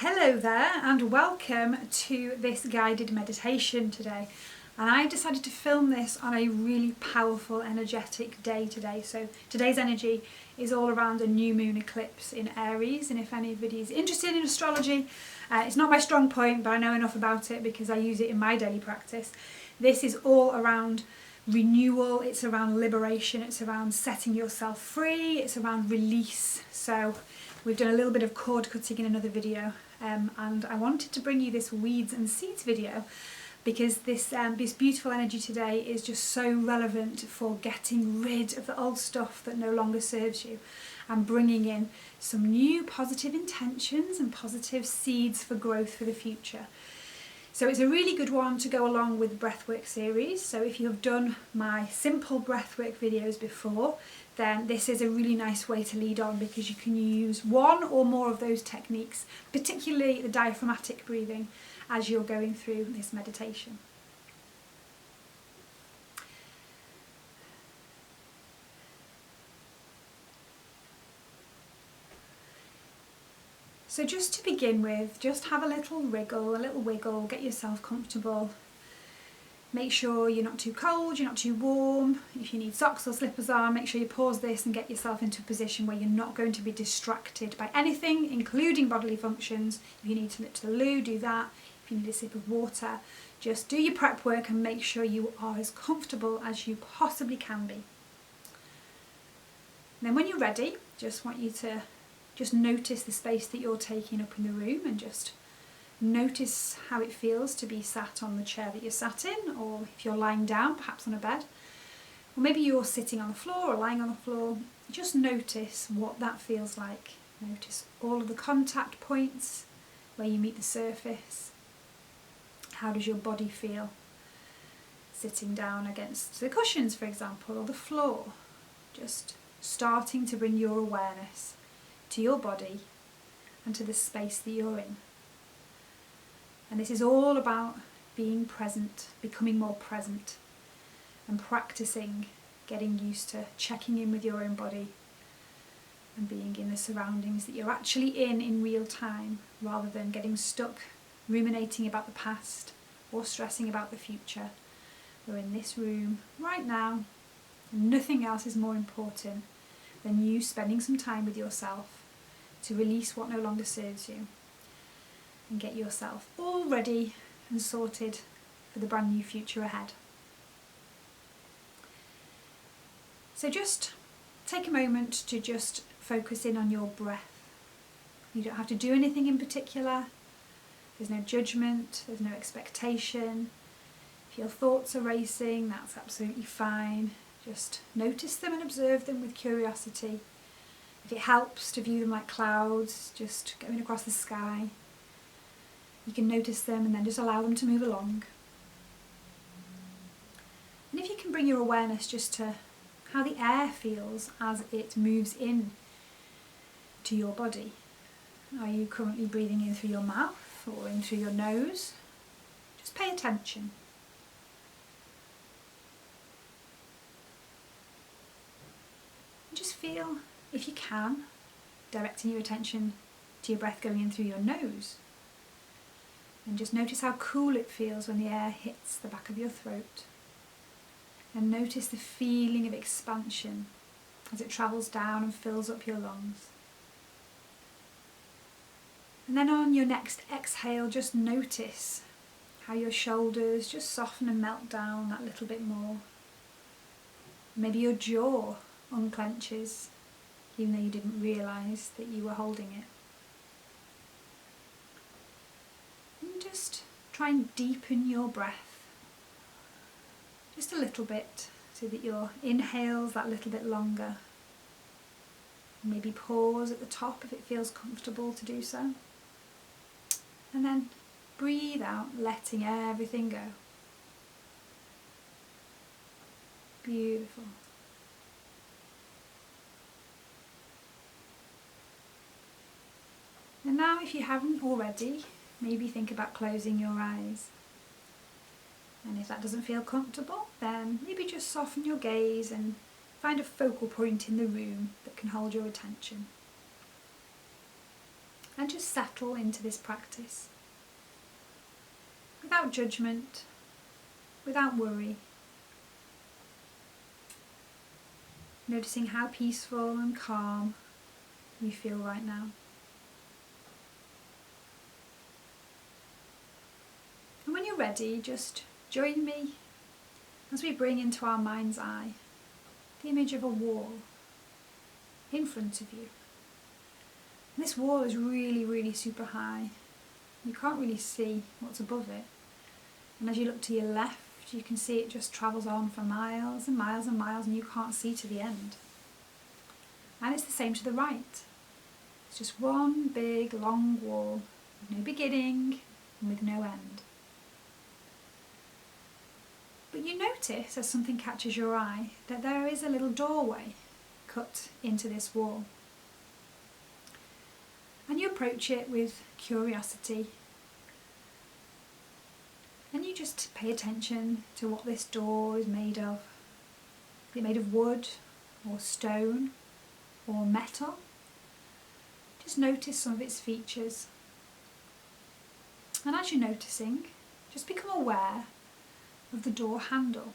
Hello there and welcome to this guided meditation today. And I decided to film this on a really powerful, energetic day today. So today's energy is all around a new moon eclipse in Aries. And if anybody is interested in astrology, it's not my strong point, but I know enough about it because I use it in my daily practice. This is all around renewal, it's around liberation, it's around setting yourself free, it's around release. So we've done a little bit of cord cutting in another video, and I wanted to bring you this weeds and seeds video because this beautiful energy today is just so relevant for getting rid of the old stuff that no longer serves you and bringing in some new positive intentions and positive seeds for growth for the future. So it's a really good one to go along with the breathwork series. So if you have done my simple breathwork videos before, then this is a really nice way to lead on because you can use one or more of those techniques, particularly the diaphragmatic breathing, as you're going through this meditation. So just to begin with, just have a little wiggle, get yourself comfortable. Make sure you're not too cold, you're not too warm. If you need socks or slippers on, make sure you pause this and get yourself into a position where you're not going to be distracted by anything, including bodily functions. If you need to nip to the loo, do that. If you need a sip of water, just do your prep work and make sure you are as comfortable as you possibly can be. And then when you're ready, just want you to just notice the space that you're taking up in the room and just notice how it feels to be sat on the chair that you're sat in, or if you're lying down, perhaps on a bed, or maybe you're sitting on the floor or lying on the floor. Just notice what that feels like. Notice all of the contact points where you meet the surface. How does your body feel sitting down against the cushions, for example, or the floor? Just starting to bring your awareness to your body and to the space that you're in. And this is all about being present, becoming more present, and practicing getting used to checking in with your own body and being in the surroundings that you're actually in real time, rather than getting stuck ruminating about the past or stressing about the future. We're in this room right now, and nothing else is more important than you spending some time with yourself to release what no longer serves you and get yourself all ready and sorted for the brand new future ahead. So just take a moment to just focus in on your breath. You don't have to do anything in particular. There's no judgment, there's no expectation. If your thoughts are racing, that's absolutely fine. Just notice them and observe them with curiosity. If it helps to view them like clouds, just going across the sky, you can notice them and then just allow them to move along. And if you can bring your awareness just to how the air feels as it moves in to your body. Are you currently breathing in through your mouth or in through your nose? Just pay attention. And just feel, if you can, directing your attention to your breath going in through your nose. And just notice how cool it feels when the air hits the back of your throat. And notice the feeling of expansion as it travels down and fills up your lungs. And then on your next exhale, just notice how your shoulders just soften and melt down that little bit more. Maybe your jaw unclenches, even though you didn't realise that you were holding it. And just try and deepen your breath just a little bit so that your inhale's that little bit longer. Maybe pause at the top if it feels comfortable to do so. And then breathe out, letting everything go. Beautiful. And now, if you haven't already, maybe think about closing your eyes. And if that doesn't feel comfortable, then maybe just soften your gaze and find a focal point in the room that can hold your attention. and just settle into this practice without judgment, without worry. Noticing how peaceful and calm you feel right now. And when you're ready, just join me as we bring into our mind's eye the image of a wall in front of you. And this wall is really, really super high. You can't really see what's above it. And as you look to your left, you can see it just travels on for miles and miles and miles, and you can't see to the end. And it's the same to the right. It's just one big long wall with no beginning and with no end. But you notice, as something catches your eye, that there is a little doorway cut into this wall. And you approach it with curiosity. And you just pay attention to what this door is made of. Is it made of wood or stone or metal? Just notice some of its features. And as you're noticing, just become aware of the door handle.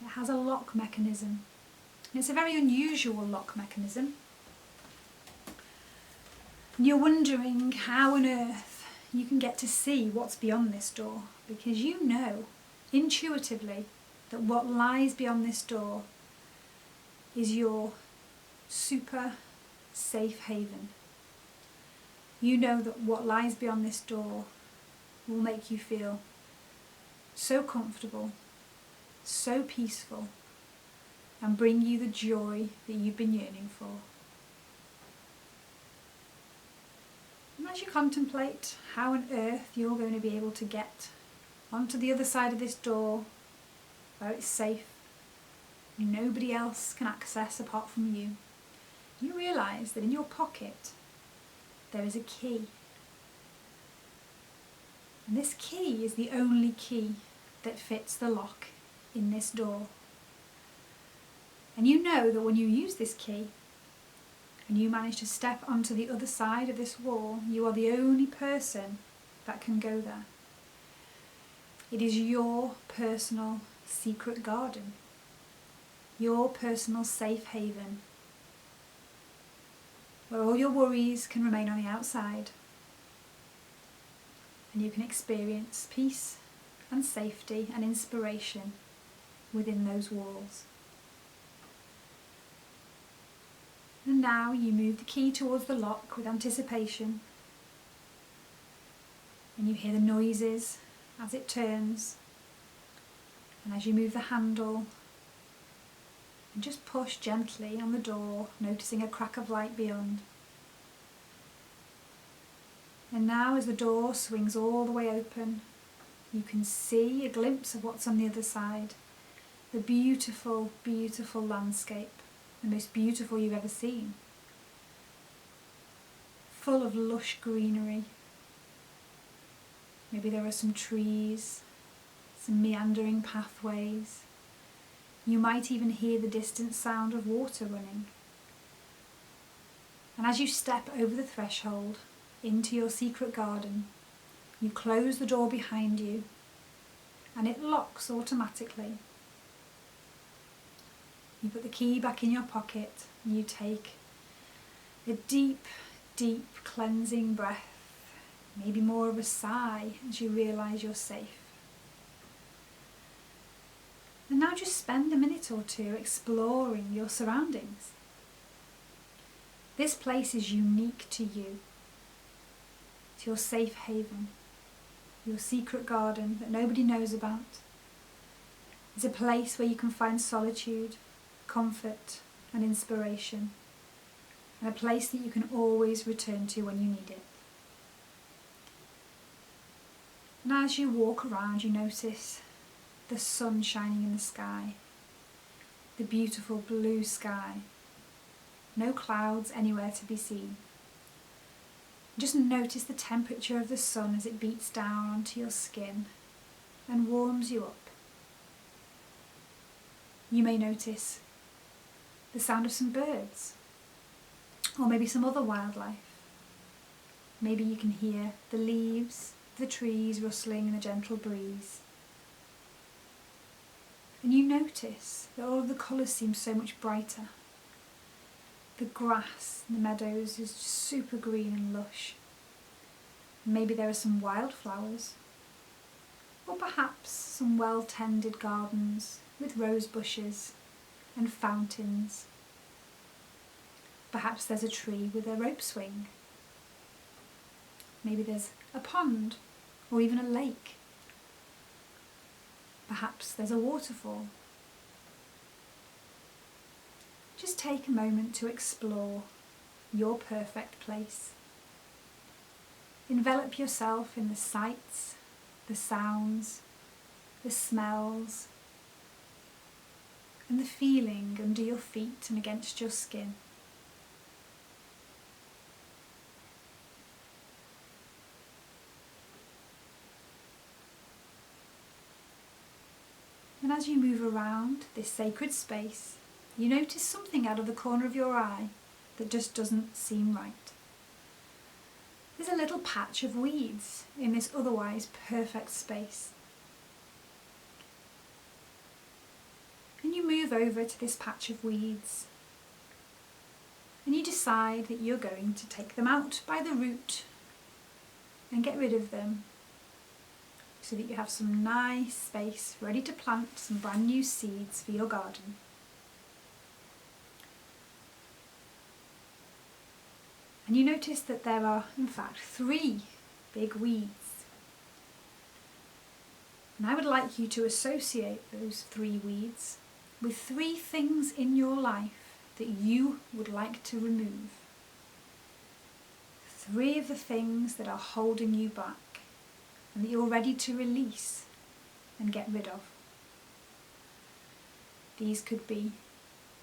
It has a lock mechanism. And it's a very unusual lock mechanism. And you're wondering how on earth you can get to see what's beyond this door, because you know intuitively that what lies beyond this door is your super safe haven. You know that what lies beyond this door will make you feel so comfortable, so peaceful, and bring you the joy that you've been yearning for. And as you contemplate how on earth you're going to be able to get onto the other side of this door, where it's safe, nobody else can access apart from you, you realise that in your pocket there is a key. And this key is the only key that fits the lock in this door. And you know that when you use this key and you manage to step onto the other side of this wall, you are the only person that can go there. It is your personal secret garden, your personal safe haven, where all your worries can remain on the outside and you can experience peace and safety and inspiration within those walls. And now you move the key towards the lock with anticipation, and you hear the noises as it turns, and as you move the handle and just push gently on the door, noticing a crack of light beyond. And now as the door swings all the way open, you can see a glimpse of what's on the other side. The beautiful, beautiful landscape, the most beautiful you've ever seen. Full of lush greenery. Maybe there are some trees, some meandering pathways. You might even hear the distant sound of water running. And as you step over the threshold into your secret garden, you close the door behind you and it locks automatically. You put the key back in your pocket and you take a deep, deep cleansing breath, maybe more of a sigh as you realise you're safe. And now just spend a minute or two exploring your surroundings. This place is unique to you. It's your safe haven, your secret garden that nobody knows about. It's a place where you can find solitude, comfort and inspiration, and a place that you can always return to when you need it. And as you walk around, you notice the sun shining in the sky, the beautiful blue sky, no clouds anywhere to be seen. Just notice the temperature of the sun as it beats down onto your skin and warms you up. You may notice the sound of some birds, or maybe some other wildlife. Maybe you can hear the leaves, the trees rustling in a gentle breeze. And you notice that all of the colours seem so much brighter. The grass in the meadows is just super green and lush. Maybe there are some wildflowers, or perhaps some well-tended gardens with rose bushes and fountains. Perhaps there's a tree with a rope swing. Maybe there's a pond or even a lake. Perhaps there's a waterfall. Just take a moment to explore your perfect place. Envelop yourself in the sights, the sounds, the smells, and the feeling under your feet and against your skin. And as you move around this sacred space, you notice something out of the corner of your eye that just doesn't seem right. There's a little patch of weeds in this otherwise perfect space. And you move over to this patch of weeds and you decide that you're going to take them out by the root and get rid of them so that you have some nice space ready to plant some brand new seeds for your garden. And you notice that there are, in fact, 3 big weeds. And I would like you to associate those 3 weeds with 3 things in your life that you would like to remove. 3 of the things that are holding you back and that you're ready to release and get rid of. These could be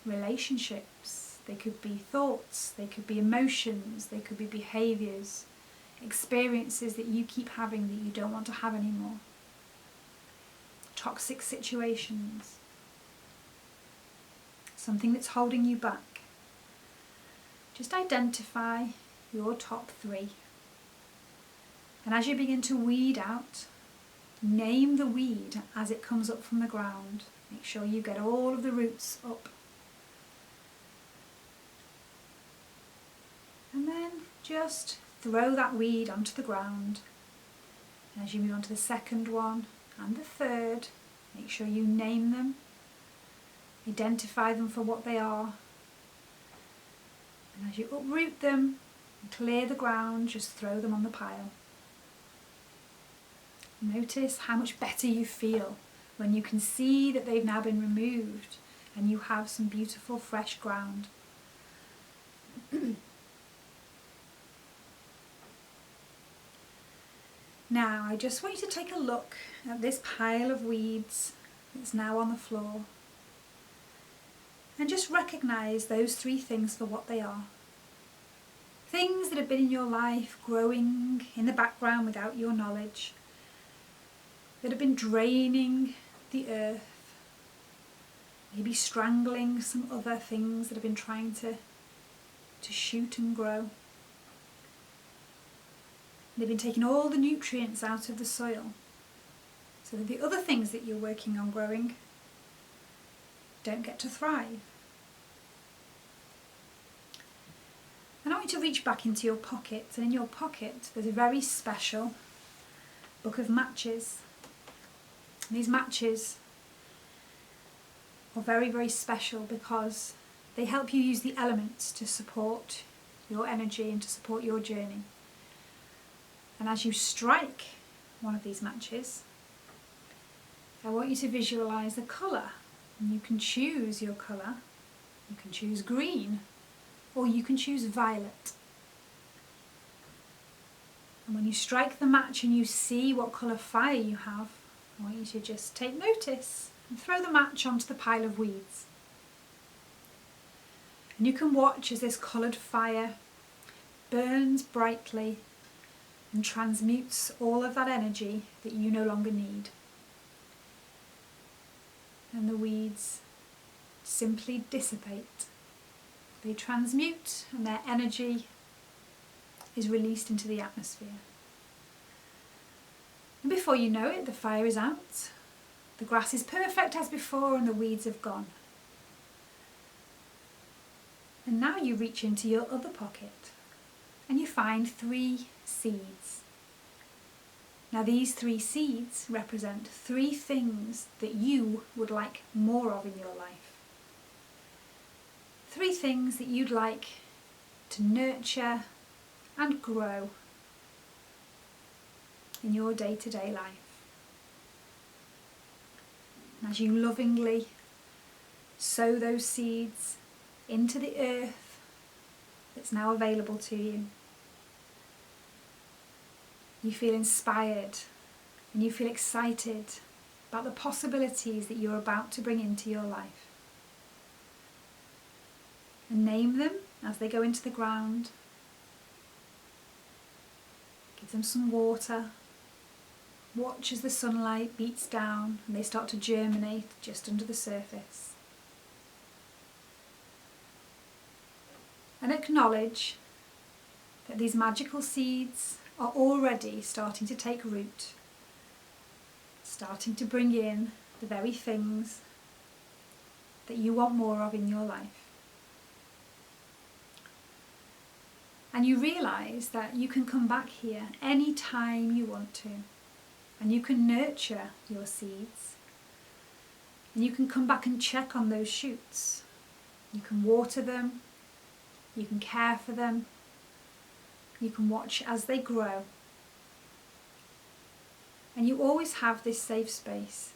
relationships, they could be thoughts, they could be emotions, they could be behaviours, experiences that you keep having that you don't want to have anymore, toxic situations, something that's holding you back. Just identify your top 3. And as you begin to weed out, name the weed as it comes up from the ground. Make sure you get all of the roots up. And then just throw that weed onto the ground. And as you move on to the second one and the third, make sure you name them, identify them for what they are. And as you uproot them and clear the ground, just throw them on the pile. Notice how much better you feel when you can see that they've now been removed and you have some beautiful fresh ground. Now I just want you to take a look at this pile of weeds that's now on the floor and just recognise those 3 things for what they are. Things that have been in your life growing in the background without your knowledge, that have been draining the earth, maybe strangling some other things that have been trying to shoot and grow. They've been taking all the nutrients out of the soil so that the other things that you're working on growing don't get to thrive. And I want you to reach back into your pocket, and in your pocket there's a very special book of matches. And these matches are very, very special because they help you use the elements to support your energy and to support your journey. And as you strike one of these matches, I want you to visualise the colour. And you can choose your colour. You can choose green or you can choose violet. And when you strike the match and you see what colour fire you have, I want you to just take notice and throw the match onto the pile of weeds. And you can watch as this coloured fire burns brightly and transmutes all of that energy that you no longer need. And the weeds simply dissipate. They transmute and their energy is released into the atmosphere. And before you know it, the fire is out, the grass is perfect as before, and the weeds have gone. And now you reach into your other pocket and you find 3 seeds. Now these 3 seeds represent 3 things that you would like more of in your life. 3 things that you'd like to nurture and grow in your day-to-day life. And as you lovingly sow those seeds into the earth that's now available to you, you feel inspired and you feel excited about the possibilities that you're about to bring into your life. And name them as they go into the ground. Give them some water. Watch as the sunlight beats down and they start to germinate just under the surface. And acknowledge that these magical seeds are already starting to take root, starting to bring in the very things that you want more of in your life. And you realise that you can come back here any time you want to, and you can nurture your seeds, and you can come back and check on those shoots. You can water them, you can care for them, you can watch as they grow. And you always have this safe space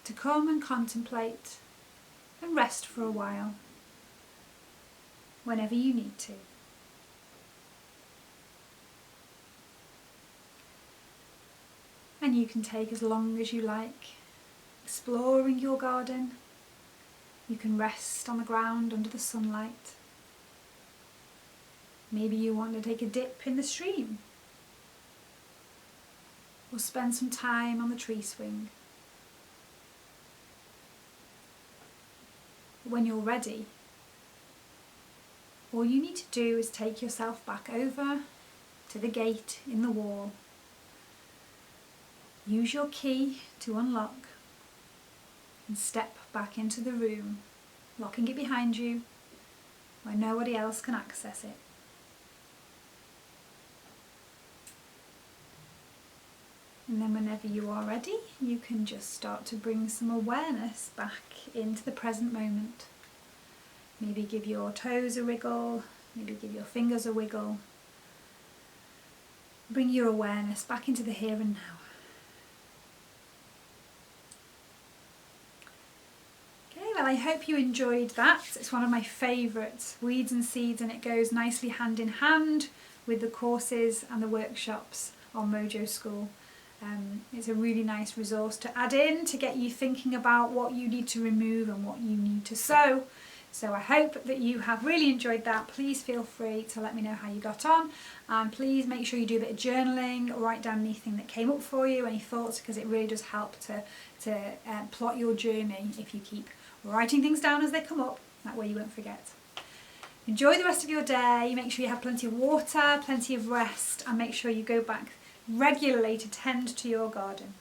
to come and contemplate and rest for a while whenever you need to. And you can take as long as you like, exploring your garden. You can rest on the ground under the sunlight. Maybe you want to take a dip in the stream, or spend some time on the tree swing. When you're ready, all you need to do is take yourself back over to the gate in the wall. Use your key to unlock and step back into the room, locking it behind you where nobody else can access it. And then whenever you are ready, you can just start to bring some awareness back into the present moment. Maybe give your toes a wiggle, maybe give your fingers a wiggle. Bring your awareness back into the here and now. Okay, well, I hope you enjoyed that. It's one of my favourites, Weeds and Seeds, and it goes nicely hand in hand with the courses and the workshops on Mojo School. It's a really nice resource to add in to get you thinking about what you need to remove and what you need to sow. So I hope that you have really enjoyed that. Please feel free to let me know how you got on, and please make sure you do a bit of journaling, write down anything that came up for you, any thoughts, because it really does help to plot your journey if you keep writing things down as they come up. That way you won't forget. Enjoy the rest of your day. Make sure you have plenty of water, plenty of rest, and make sure you go back regularly to tend to your garden.